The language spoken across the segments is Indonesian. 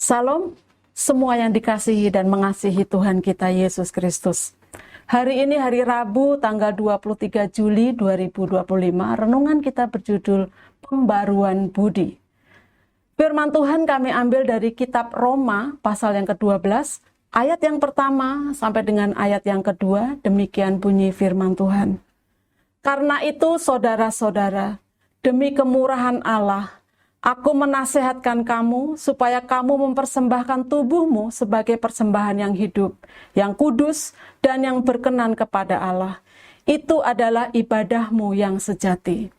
Salam semua yang dikasihi dan mengasihi Tuhan kita Yesus Kristus. Hari ini hari Rabu tanggal 23 Juli 2025, renungan kita berjudul Pembaruan Budi. Firman Tuhan kami ambil dari kitab Roma pasal yang ke-12, ayat yang pertama sampai dengan ayat yang kedua, demikian bunyi firman Tuhan. Karena itu saudara-saudara, demi kemurahan Allah, aku menasehatkan kamu supaya kamu mempersembahkan tubuhmu sebagai persembahan yang hidup, yang kudus, dan yang berkenan kepada Allah. Itu adalah ibadahmu yang sejati.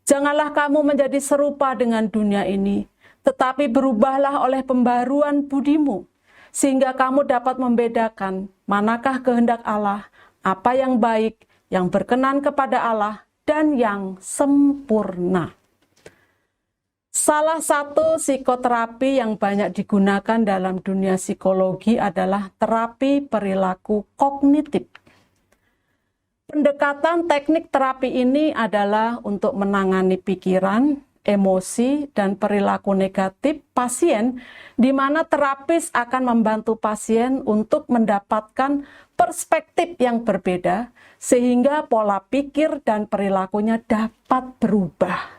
Janganlah kamu menjadi serupa dengan dunia ini, tetapi berubahlah oleh pembaruan budimu, sehingga kamu dapat membedakan manakah kehendak Allah, apa yang baik, yang berkenan kepada Allah, dan yang sempurna. Salah satu psikoterapi yang banyak digunakan dalam dunia psikologi adalah terapi perilaku kognitif. Pendekatan teknik terapi ini adalah untuk menangani pikiran, emosi, dan perilaku negatif pasien, di mana terapis akan membantu pasien untuk mendapatkan perspektif yang berbeda, sehingga pola pikir dan perilakunya dapat berubah.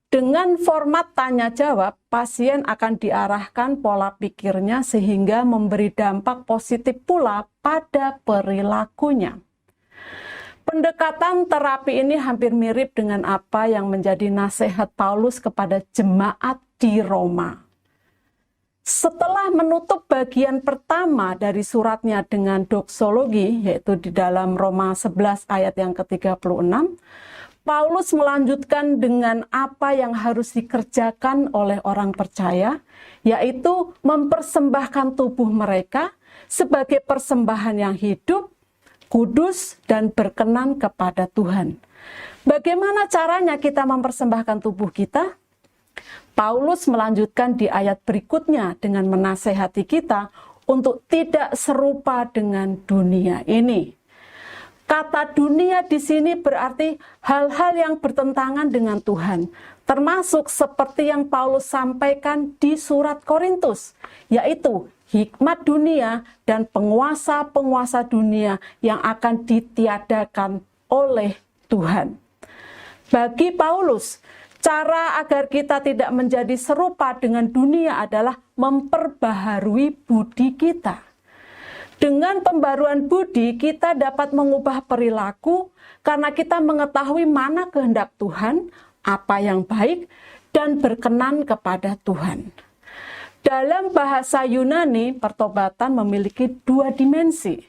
Dengan format tanya-jawab, pasien akan diarahkan pola pikirnya sehingga memberi dampak positif pula pada perilakunya. Pendekatan terapi ini hampir mirip dengan apa yang menjadi nasihat Paulus kepada jemaat di Roma. Setelah menutup bagian pertama dari suratnya dengan doksologi, yaitu di dalam Roma 11 ayat yang ke-36, Paulus melanjutkan dengan apa yang harus dikerjakan oleh orang percaya, yaitu mempersembahkan tubuh mereka sebagai persembahan yang hidup, kudus, dan berkenan kepada Tuhan. Bagaimana caranya kita mempersembahkan tubuh kita? Paulus melanjutkan di ayat berikutnya dengan menasehati kita untuk tidak serupa dengan dunia ini. Kata dunia di sini berarti hal-hal yang bertentangan dengan Tuhan, termasuk seperti yang Paulus sampaikan di surat Korintus, yaitu hikmat dunia dan penguasa-penguasa dunia yang akan ditiadakan oleh Tuhan. Bagi Paulus, cara agar kita tidak menjadi serupa dengan dunia adalah memperbaharui budi kita. Dengan pembaruan budi, kita dapat mengubah perilaku karena kita mengetahui mana kehendak Tuhan, apa yang baik, dan berkenan kepada Tuhan. Dalam bahasa Yunani, pertobatan memiliki dua dimensi.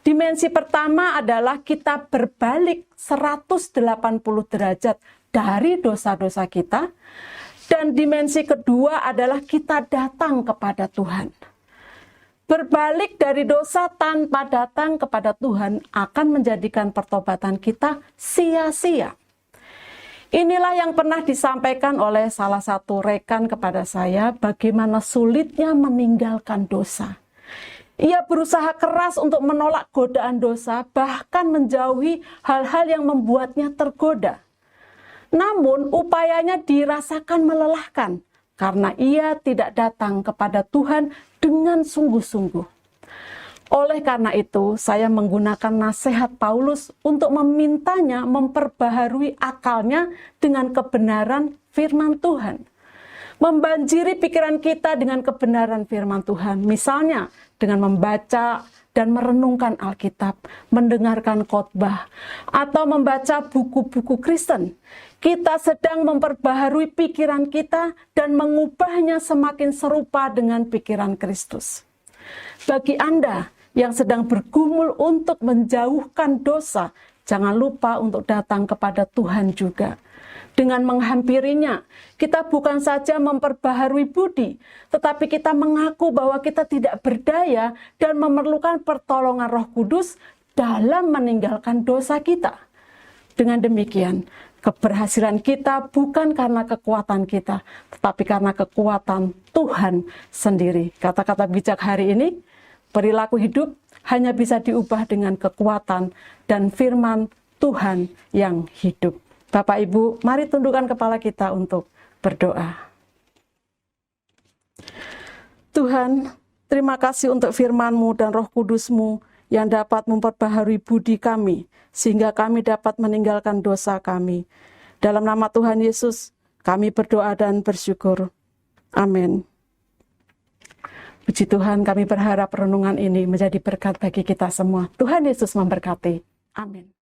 Dimensi pertama adalah kita berbalik 180 derajat dari dosa-dosa kita, dan dimensi kedua adalah kita datang kepada Tuhan. Berbalik dari dosa tanpa datang kepada Tuhan akan menjadikan pertobatan kita sia-sia. Inilah yang pernah disampaikan oleh salah satu rekan kepada saya, bagaimana sulitnya meninggalkan dosa. Ia berusaha keras untuk menolak godaan dosa, bahkan menjauhi hal-hal yang membuatnya tergoda. Namun upayanya dirasakan melelahkan, karena ia tidak datang kepada Tuhan dengan sungguh-sungguh. Oleh karena itu, saya menggunakan nasihat Paulus untuk memintanya memperbaharui akalnya dengan kebenaran firman Tuhan. Membanjiri pikiran kita dengan kebenaran firman Tuhan, misalnya dengan membaca dan merenungkan Alkitab, mendengarkan khotbah, atau membaca buku-buku Kristen. Kita sedang memperbaharui pikiran kita dan mengubahnya semakin serupa dengan pikiran Kristus. Bagi Anda yang sedang bergumul untuk menjauhkan dosa, jangan lupa untuk datang kepada Tuhan juga. Dengan menghampirinya, kita bukan saja memperbaharui budi, tetapi kita mengaku bahwa kita tidak berdaya dan memerlukan pertolongan Roh Kudus dalam meninggalkan dosa kita. Dengan demikian, keberhasilan kita bukan karena kekuatan kita, tetapi karena kekuatan Tuhan sendiri. Kata-kata bijak hari ini, perilaku hidup hanya bisa diubah dengan kekuatan dan firman Tuhan yang hidup. Bapak Ibu, mari tundukkan kepala kita untuk berdoa. Tuhan, terima kasih untuk firman-Mu dan Roh Kudus-Mu yang dapat memperbaharui budi kami, sehingga kami dapat meninggalkan dosa kami. Dalam nama Tuhan Yesus, kami berdoa dan bersyukur. Amin. Puji Tuhan, kami berharap renungan ini menjadi berkat bagi kita semua. Tuhan Yesus memberkati. Amin.